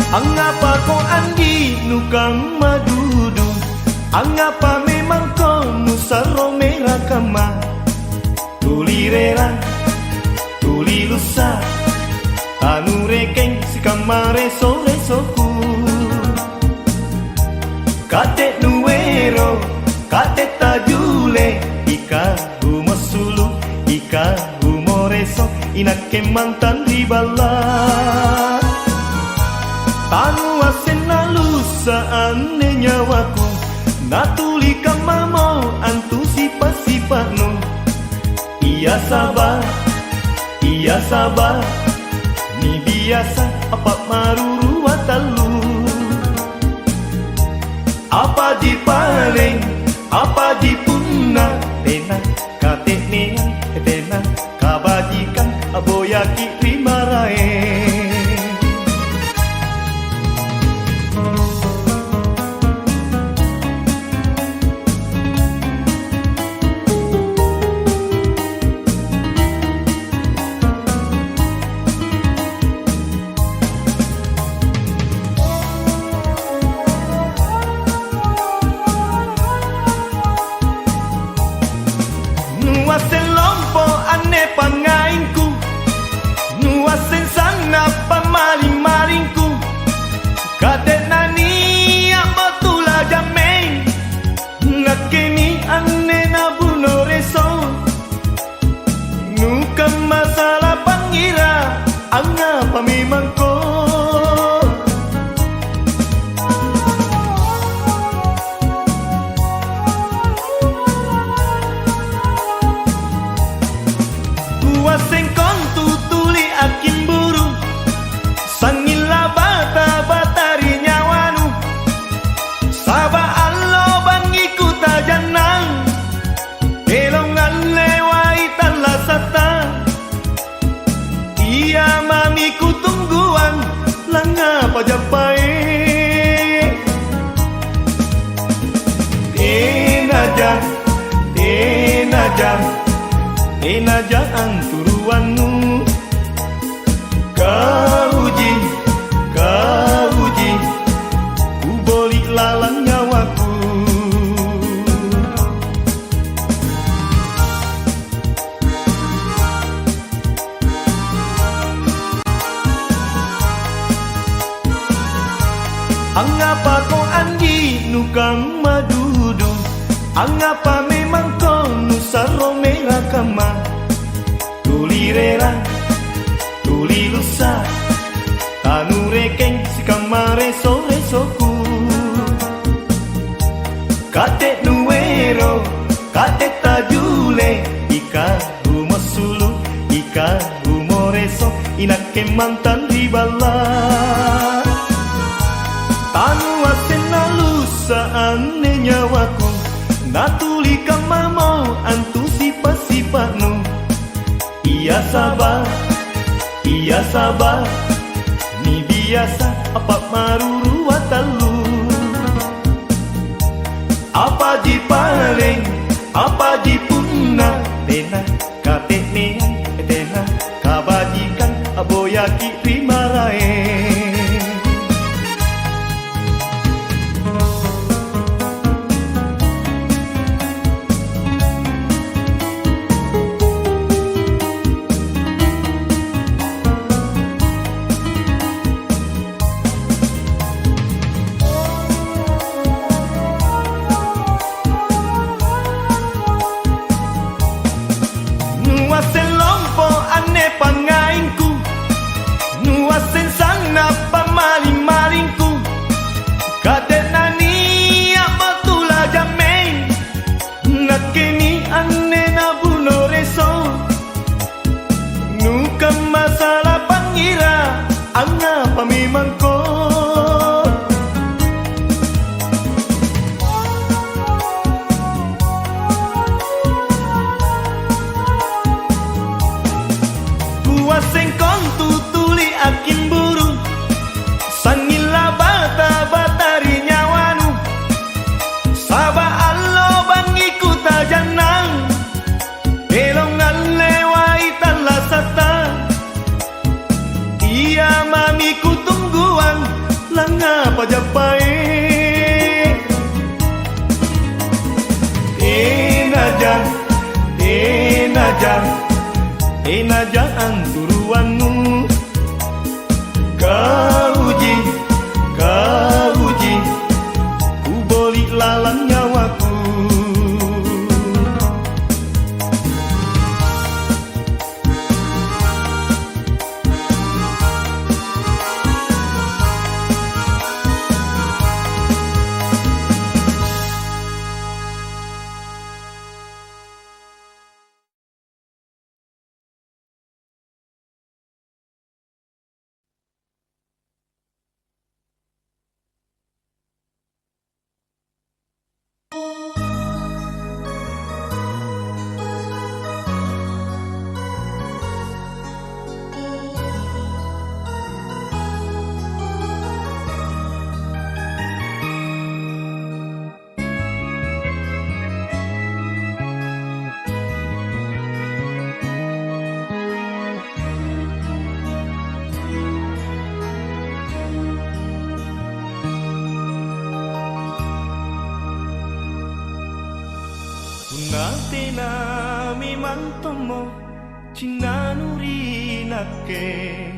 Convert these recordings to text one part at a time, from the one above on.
Angapa kau andi nukang madudu, angapa memang kau nusaro merah kama. Tuli rera, tuli lusa, anu rekeng si kamare sore soku. Kate nuero, kate tajule, ika humosulu, ika humoreso, inake mantan ribala. Tanu asen nalusa ane nyawaku, natuli kamamo antu sipa-sipa no. Iya sabar, ni biasa apa maruru watalu. Apa di paling, apa di punna, tena katene, tena kabajikan aboyaki rimarae. Nuasen lompo ane pangainku, nuasen sana pamaling-malingku. Kade nani abotula jameng, nakeni ane nabuno reso. Nukan masalah pangira, angapa memang ko. Kuaseng kontu tuli akin burung, sangila bata batari nyawanu. Saba allo bangiku tajanang, elongan lewai talasata. Iya mamiku tungguan, langapa japai. Enajaan turuanmu. Kau uji, ku boli lalang nyawaku. Angapa kau andi nukang madudu, angapa memang kau nusaro merah kama. Tuli rera, tuli lusa, tanu rekeng si kamare sore soku. Kate nuero, kate tajule, ika humosulu, ika humoreso, inake mantan ribala. Tanu asen nalusa ane nyawaku, natuli kamamo antu sipa-sipa no. Iya sabar, ni biasa apa maruru watalu. Apa di paling, apa di punna, tena katene, tena kabajikan aboyaki rimarae. Nuasen lompo ane pangainku, nuasen sana pamaling-malingku. Kade nani abotula jameng, nakeni ane nabuno reso. Nukan masalah pangira, angapa memang ko. Kuaseng kontu tuli akin burung, sangila bata batari nyawanu. Saba allo bangiku tajanang, elongan lewai talasata. Iya mamiku tungguan, aja enajaan turuanmu. Kau uji, ku boli lalang nyawaku. Natena mi mantomo cinanuri nake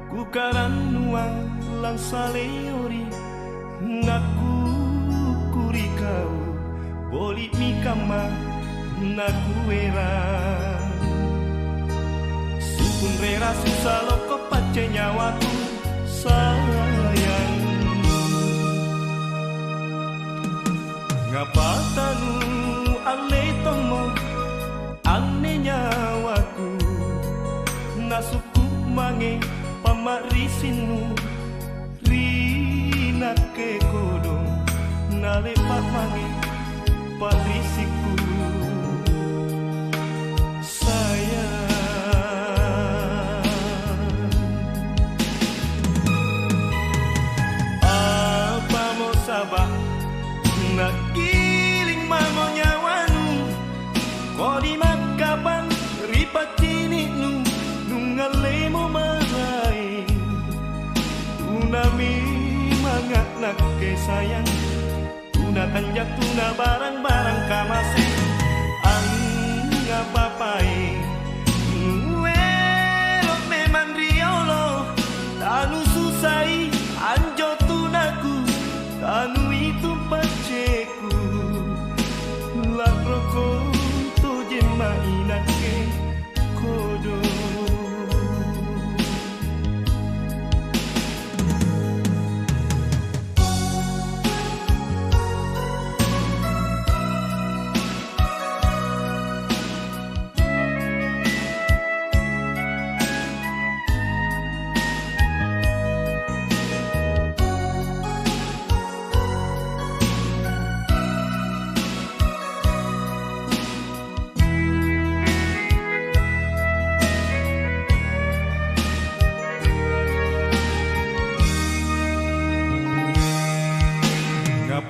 kukaran nuang lang saleori naku kuri kau boli mi kama naku era supun rera susah loko pace nyawaku sayang ngapa tanu ale tomo ane nyawaku nasuku mange pamarisinu rina ke kodong nale pak mange parisiku sayang apa mau sabah nakiling mamo nyawanu kodi makapan ripatini nu nungalemo marai tunami mangat nak ke sayang tuna tanjak tuna barang-barang kamase anggapapai welok memang riolo tanu susai anjo tunaku tanu itu paceku lakroko tuje mainake kodo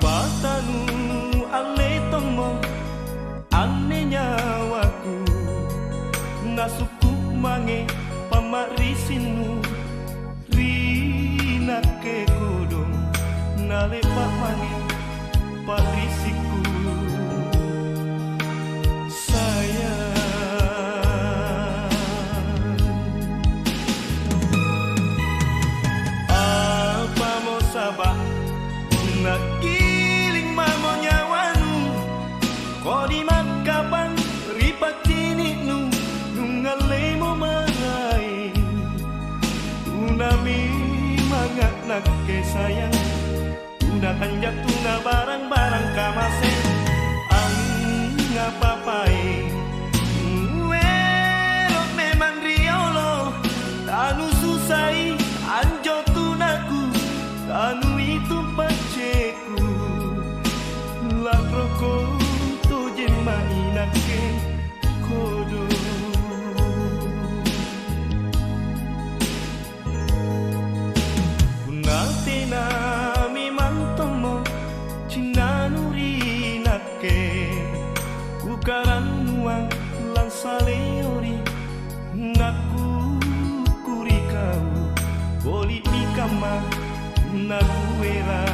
patanu ale tomo ane nyawaku nasuku mange pamarisinu rina ke kodong nale pak mange parisiku sayang apa mau sabah nakiling mamo nyawanu kodi makapan ripatini nu nungalemo marai tunami mangat nak ke sayang tuna tanjak tuna barang-barang kamase anggapapai welok memang riolo tanu susai anjo tunaku tanu itu paceku lakroko tuje mainake kodo kunatena mi mantomo cinanuri nake kukaran nuang lang saleori naku kuri kau boli mi kama nakuera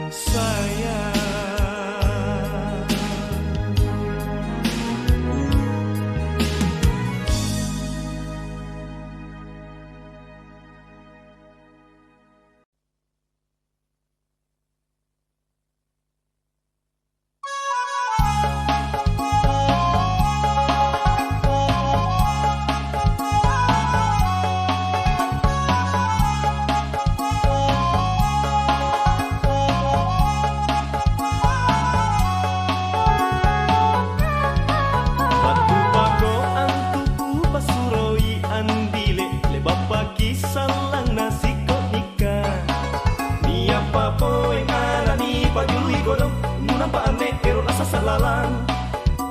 sayang lalang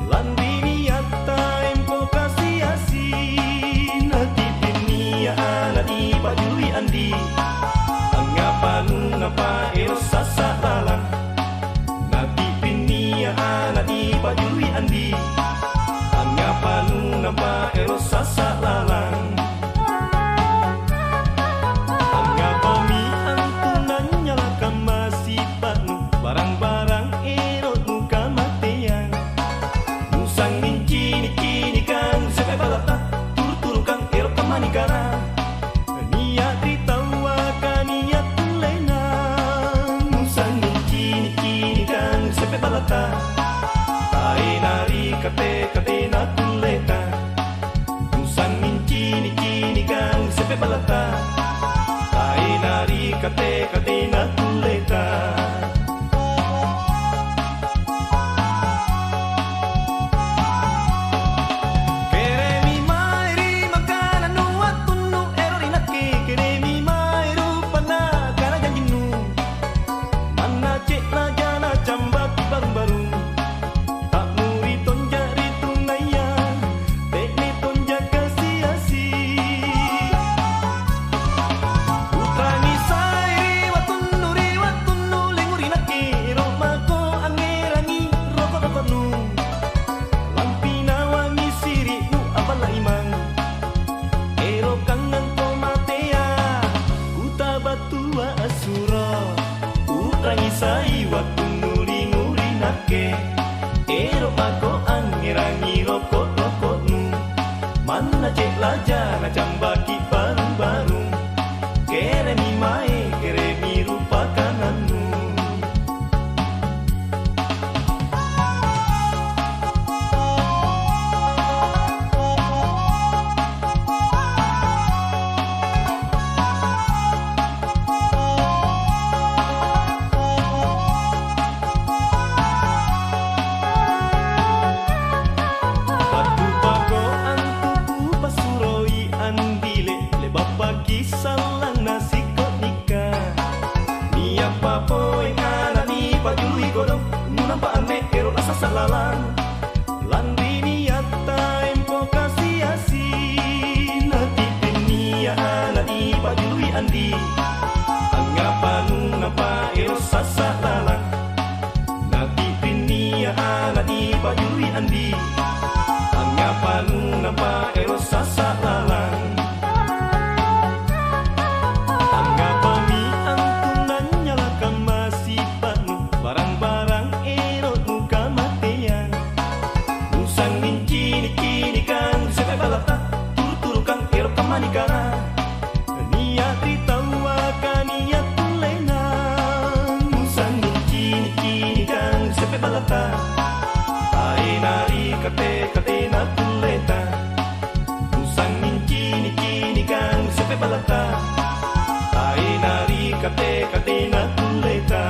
lan biniata empo kasih asin hati pinia anadi pajului andi angapa ngapa eros sasa lalang nabi pinia anadi pajului andi angapa ngapa eros sasa lalang angapa mi antunan nyalakan masih panu barang-barang erot muka matean musang nincini kini kan sampai balata turu-turu kang erot kamani kana niat ditawa kan niat lena musang nincini kini kan sampai balata tai nari kate na tuleta musang nincini kini kan sampai balata tai nari kate na tuleta. Sai waktu nuli-nuli nake ero mako angirangi rokok-rokok nu mana cek laja na jambaki baru-baru kere mi mae kere mi rupakan anu salang nasi kok nikah ni apa poe ngana ni pajului godong nampak ane ero asa salalang lan biniata empo kasih asin hati pinia ana ni pajului andi angapa ngapa ero sasa lalang nati pinia ana ni pajului andi angapa ngapa ero sasa lalang manikana niat ditawa kan niat lena musang kini kan sepe balata ai nari kate na tuleta musang kini kan sepe balata ai nari kate na tuleta.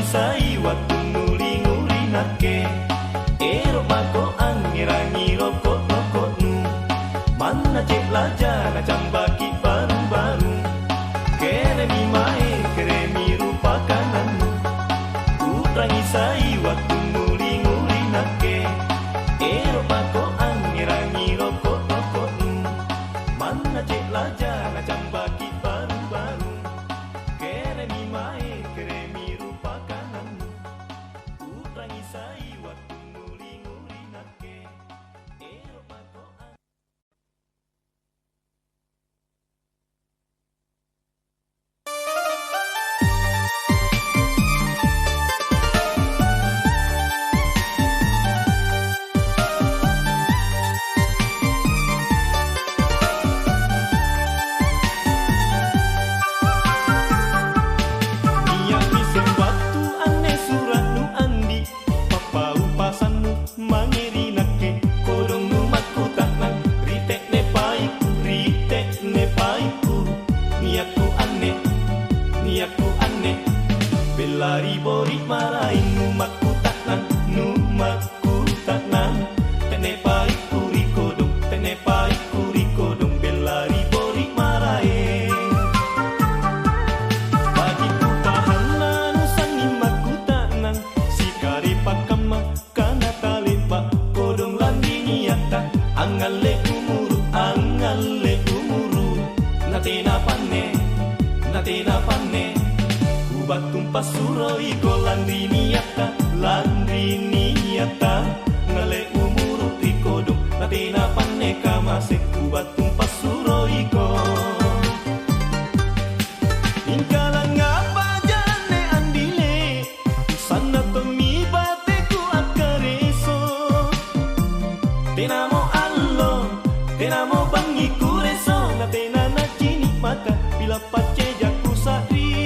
Sai waktu nuli-nuli nake ero mako angirangi rokok-rokok nu mana cek laja na jambaki baru-baru kere mi mae kere mi rupakan anu utrangi sai waktu nuli-nuli nake ero mako angirangi rokok-rokok nu mana cek laja na jambaki baru-baru kere mi mae kere mi sai waktu nuli-nuli nake ero mako Pasuro iko landri niata ngale umuru iko dong natina paneka masek ubatung pasuro iko ingkalang ngapa jane andile sana tomi bateku akareso tenamo allo tenamo bangi kureso natena na cini mata bila pace jaku sari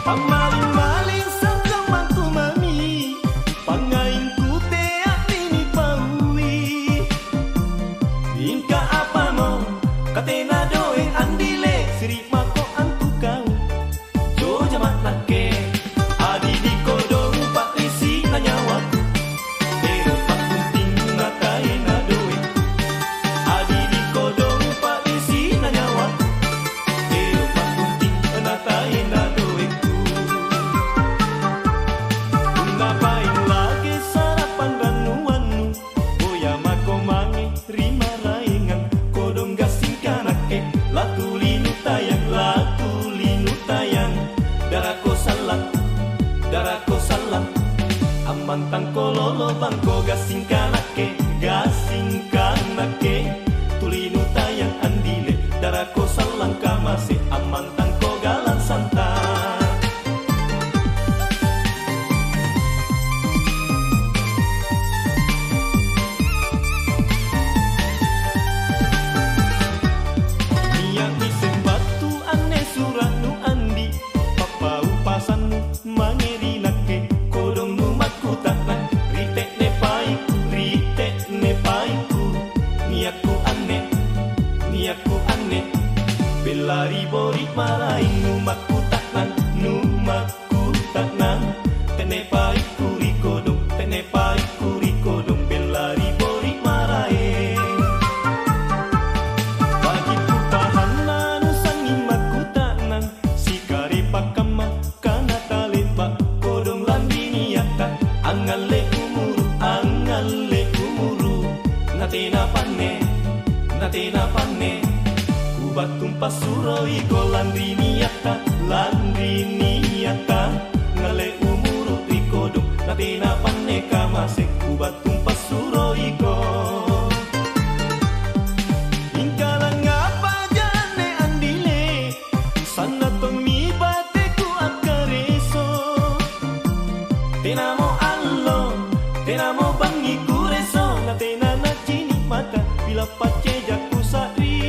pamaling-maling sa kamangku mami pangaingku te atini paui ingka apa mo katena doe andile siri mako antu kau jo jamak nake adi di kodong patrisi nanyawaku pero pakunting ngatai na doe adi di kodong patrisi nanyawaku pero pakunting ngatai na doe. Ngapain lagi sarapan ranuanmu boya mako mangi rima raingan kodong gasing kanake latulinu tayang darako salam amantang kololo bangko gasing kanake tulinu tayang andile darako salam kamase amantang ko galan santai. Belari bori maraing numaku taknan tenepai kurikodong belari bori maraing bagiku pahanan sanging maku taknan sikari pakama kana talepa kodong landini yata angale umuru natena panne batung pasuro iko landri niata ngale umuru ikodong natina paneka masek batung pasuro iko ingkalang ngapa jane andile sana tomi bateku akareso tenamo allo tenamo bangi kureso natena na cini mata bila pace jaku sari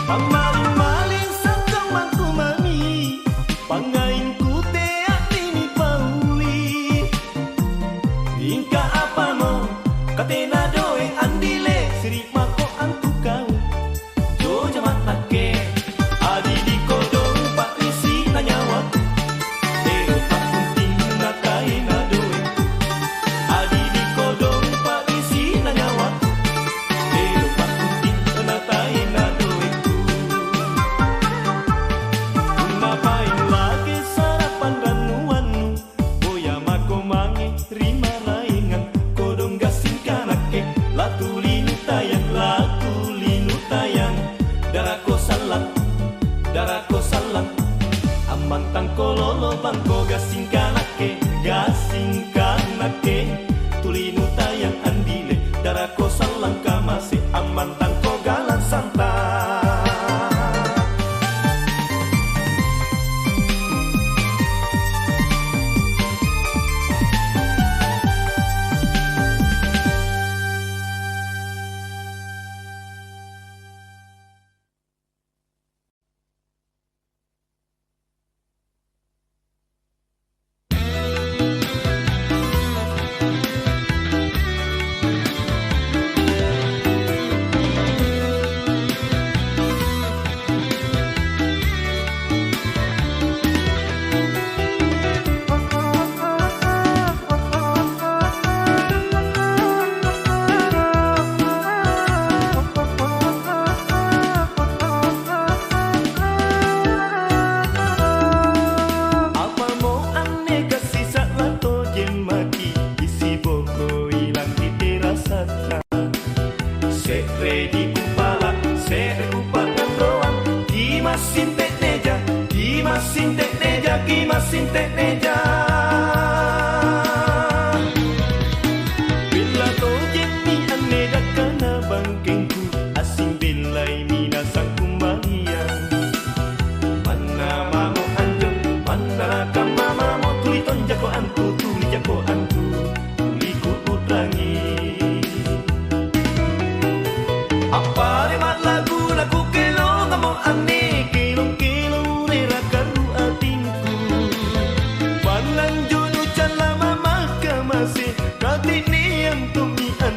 pamaling-maling sa kamangku mami pangaingku te atini paui ingka apa mo katena doe andile siri mako antu kau jo jamak nake adi di kodong patrisi nanyawaku pero pakunting ngatai na doe adi di kodong patrisi nanyawaku pero pakunting ngatai na doe. Ngapain lagi sarapan ranuanmu boya mako mangi rima raingan kodong gasing kanake latulinu tayang darako salam amantang kololo bangko gasing kanake tulinu tayang andile darako salam kamase amantang ko galan santai.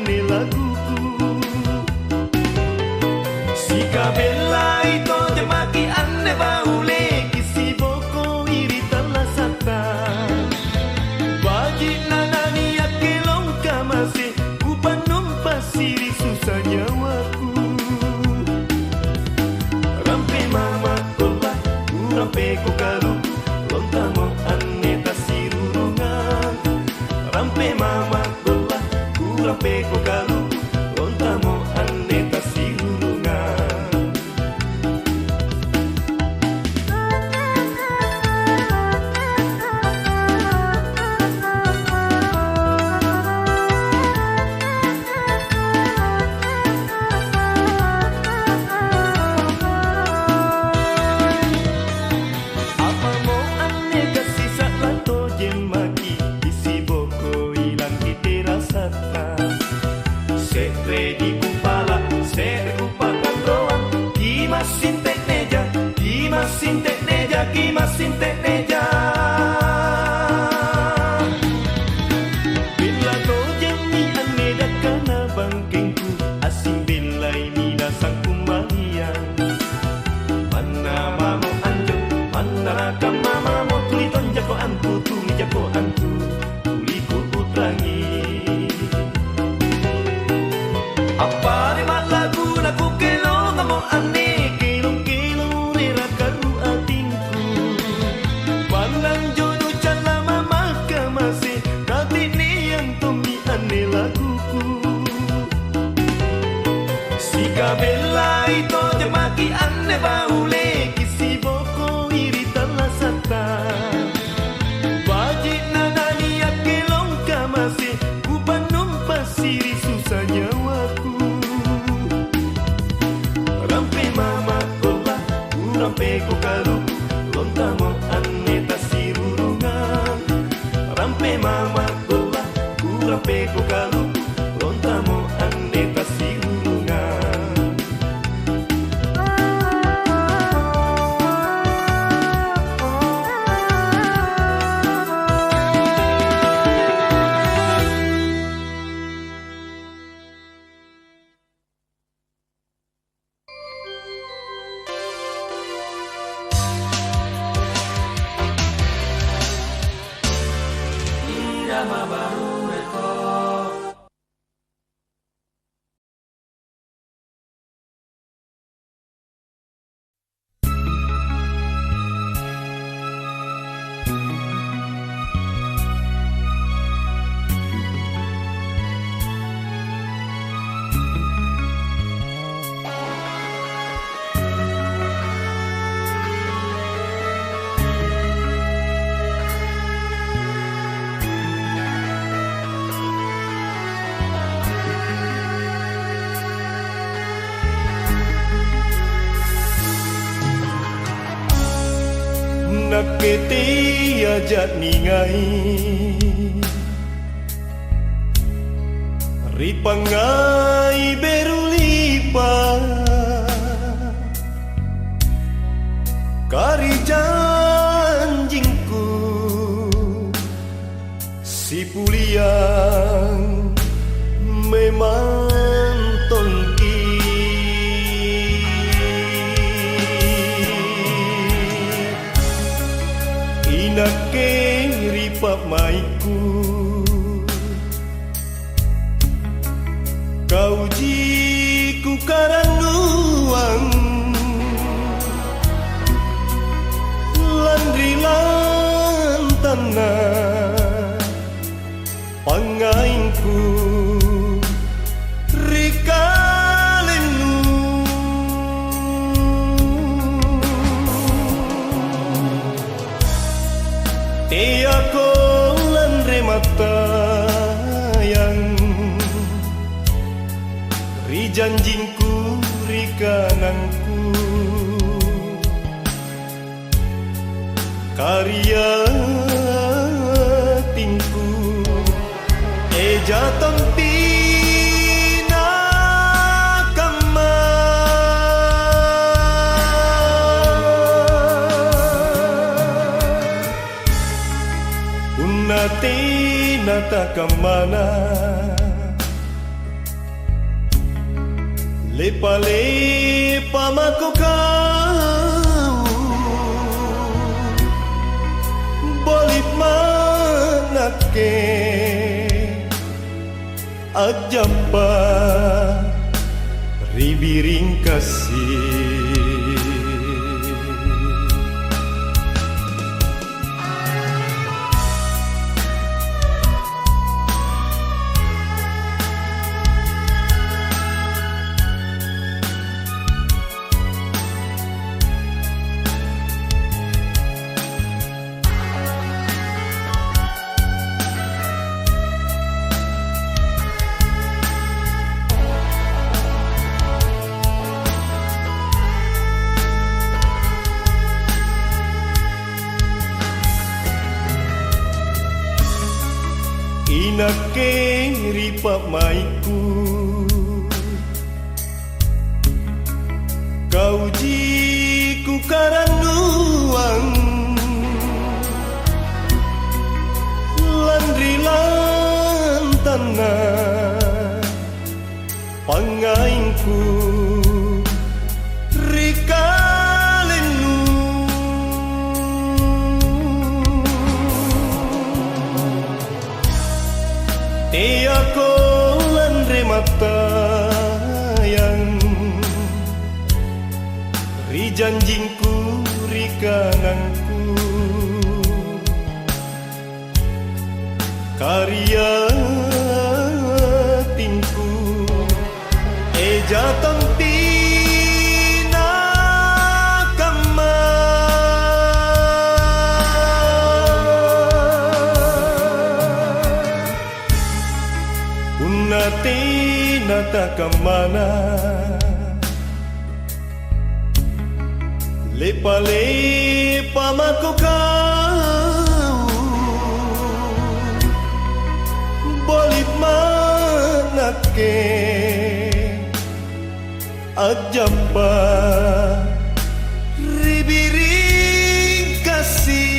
ane laguku. Si kabela ito jamaki ane baule kisi boko irita lasata. Baji nanani akelong kamase upanom pasiri susah nyawaku. Rampe mama kola rampe kokalu lontamo ane tasirurungan. Rampe mama kola rampe kokalu lontamo ane tasirurungan. Apa mo ane kasih saklato jemaki isi boko ilang kite rasata. Setre di kupala, setre kupakan roan. Kimasin tek neja, kimasin tek neja, kimasin tek neja. Bila kau jemi ane dakana bangkengku, asing belai mina sang kumalian. Mana mamo anjo, mana rakam mamamu, tuliton jako antu, tuli jako antu, tuliku utrangi. Apa remat lagu naku kelong amo ane kelong kelong rera karu atinku. Pandang jono cala mama kamase kati ne yang tomi ane laguku. Si kabela ito jamaki ane baule kisi boko irita lasata. Baji nanani akelong kamase upanom pasiri susah nyawaku. Rampe mama kola rampe kokalu lontamo ane tasirurungan. Rampe mama kola rampe kokalu lontamo ane tasirurungan. Irama baru rekod. Naketi ajat ningai ripangai berulipa kari janjingku si puliang memang tongki. Inake ripa maiku kau jiku karanuang landri lantana pangainku rikalenu tiako landre mata yang rijanjingku rikanangku karya tingku jatang pina kama unnati nata kamana lepa-lepa mako kau bolip manake ajamba ribiring kasih inake ripa maiku kau jiku karanduang landri lantana pangainku rikalenu aku landre mata yang rijanjingku rikananku karya tinku jatang tina kama unati nata kamana lepa-lepa mako kau bolip manake ajamba ribiring kasih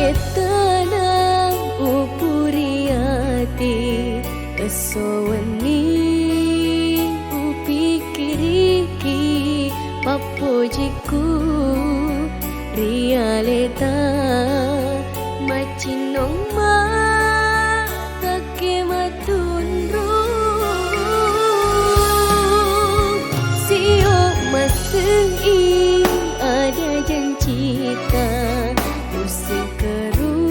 Etanang upuriati kesowani upikiriki papojiku rialeta macinong ma take matunru siok maseng ada janjita sekeru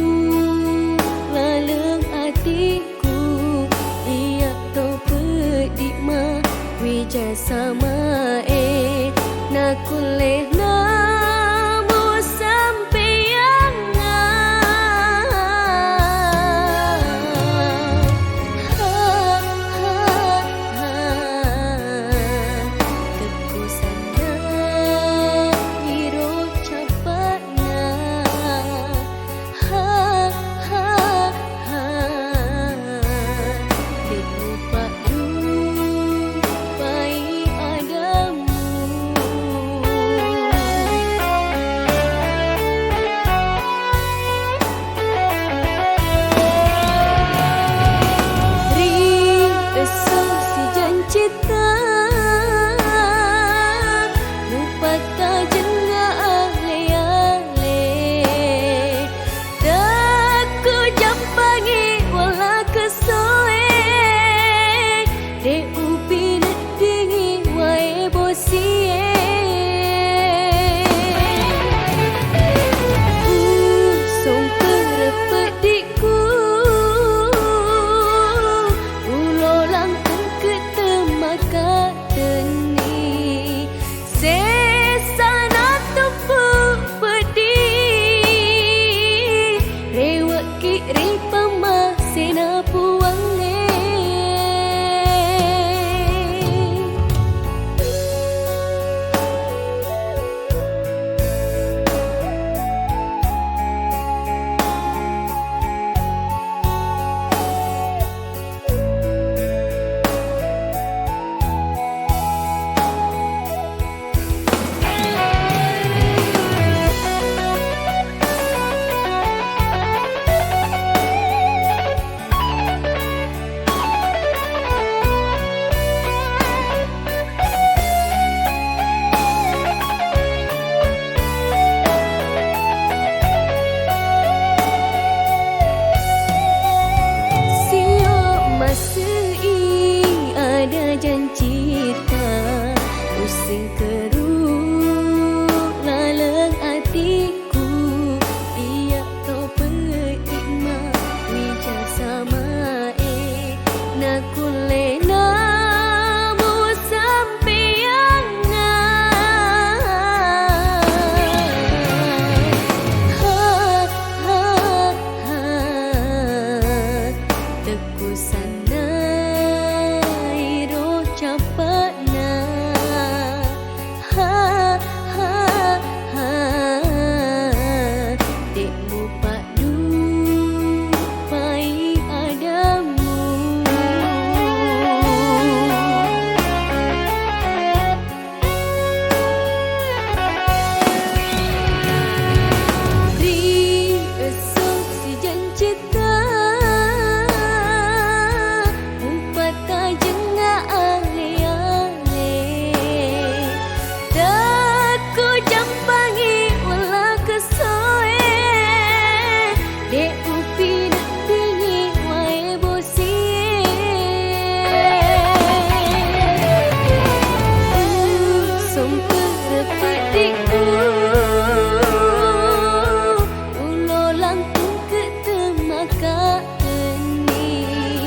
laleng hatiku ia to pedikma wija sama nakuleh namo sampeyan teku sana hiro capatna Adamu sepertiku ulo lantung ketemakan ini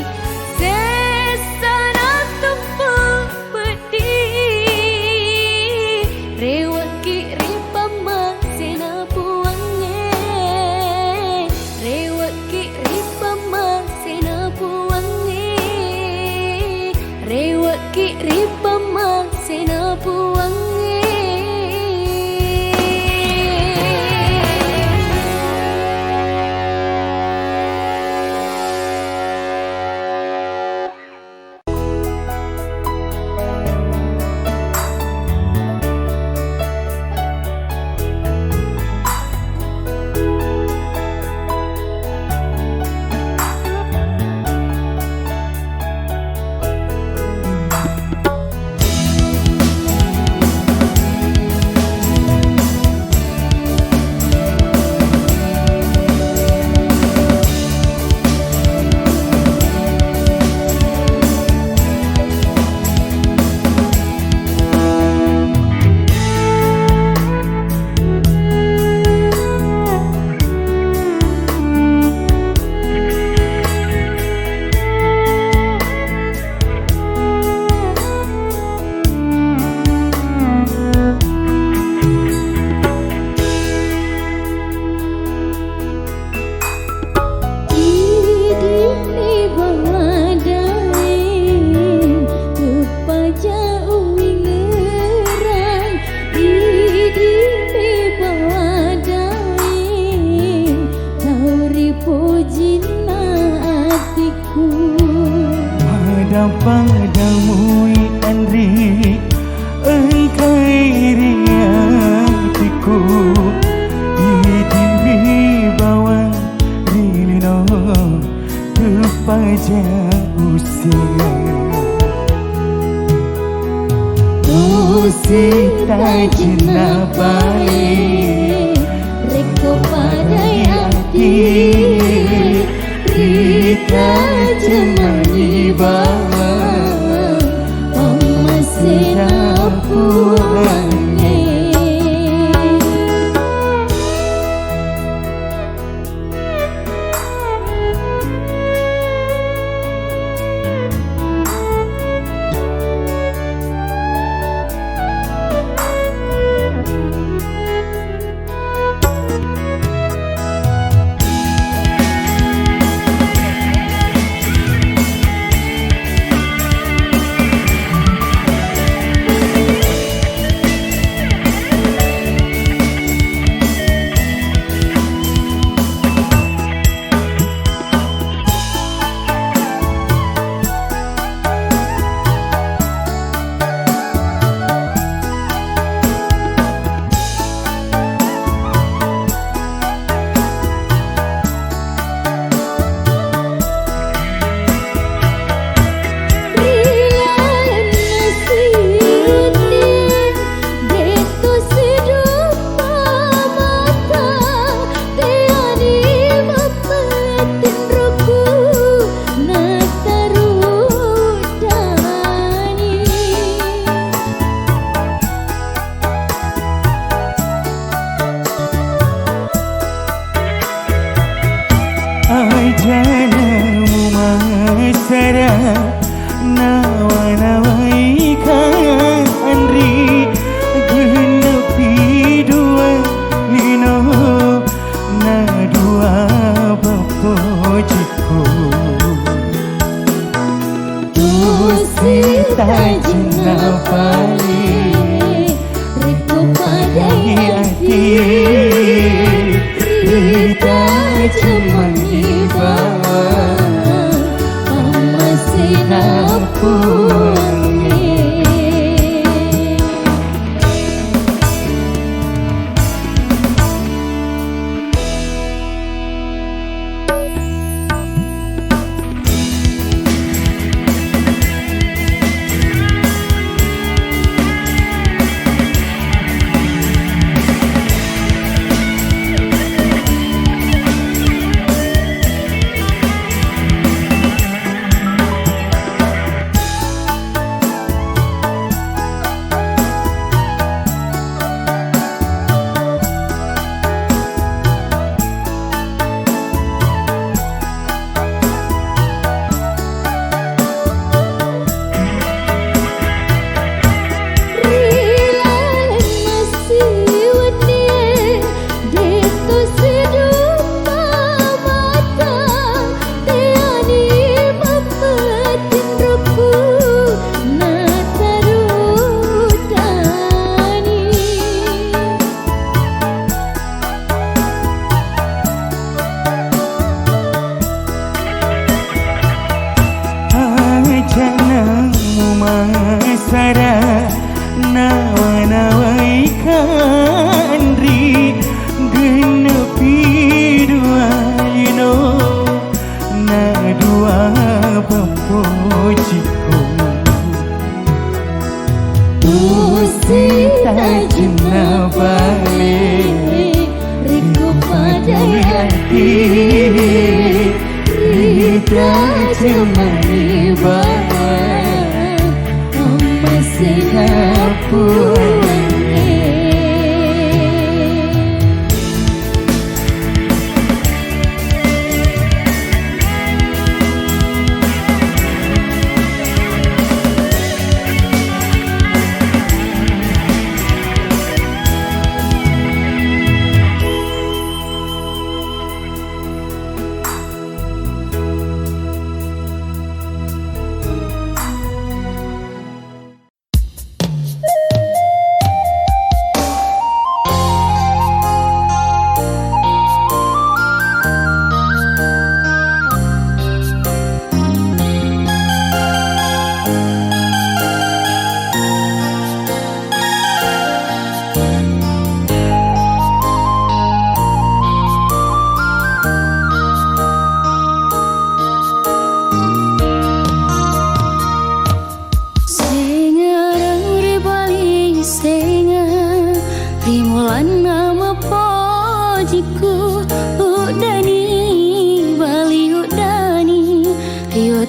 sesana tumpu pedih rewak kiri pamak sena puangnya rewak kiri pamak sena puangnya rewak kiri pamak sena puangnya. Padamu Andri engkau riatiku di bawah rilino kepaja usia usita jenabali Reko padai hati Rita jemani bawa Pamasena puange Ajanamu masara nawa-nawai kan Andri genepi dua lino na dua bapo jiko Usita jenapali Reko padai hati Rita jemani bawa Pamasena puange jenna balik Riku pada hati Rida cemani bawa masih Sinapuang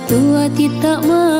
tua tidak mau